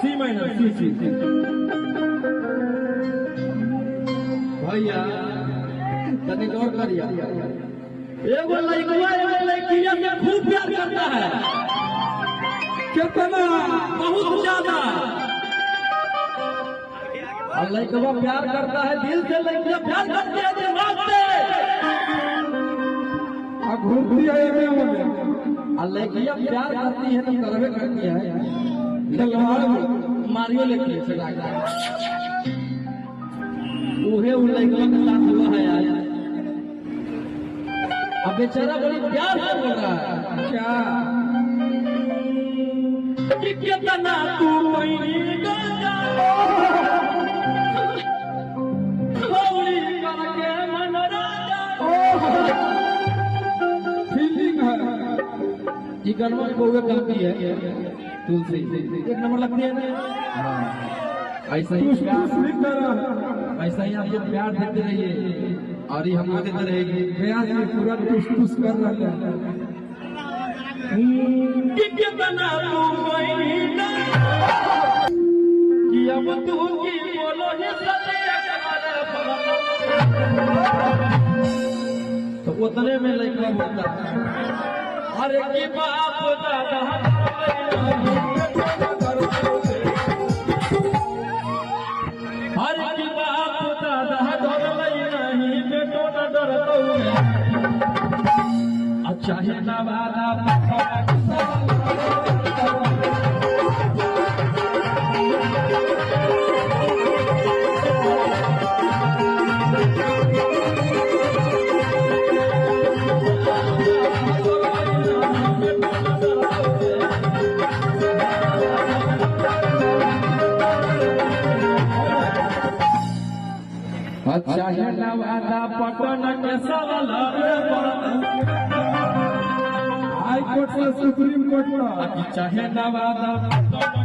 सी minor सी भैया तने गौर करिया एगो लड़का एगो लड़किया से खूब प्यार करता है, कितना बहुत ज्यादा। और लड़का प्यार करता है दिल से, लड़कियां प्यार करती है दिमाग से। अब घूमती है और लड़कियां प्यार करती है तो करवे करती है, तलवार मारियो लेती है। उहे उन लड़कियों के साथ हुआ है यार। अब बेचारा बड़ी प्यार से बोल रहा है क्या कि कितना तू कोई गाजा होली करके मन राजा। फीलिंग है ये गलवा को वे करती है तुलसी एक नंबर लगती है ना। ऐसा ही ऐसा ही आप ये प्यार देते रहिए और ये हमको देते रहेगी। प्यार ये पूरा टुस कर रहा है कि कितना तू कोई कि अब तू की बोलो ये तो उतने में लड़का बोलता है अरे की बाप दादा हरे की बाप दादा डर नहीं बेटो न डरतो अच्छा है नवादा अच्छा है नवादा पटन के सवाल हाई कोर्ट से सुप्रीम कोर्ट में। अच्छा है नवादा पटन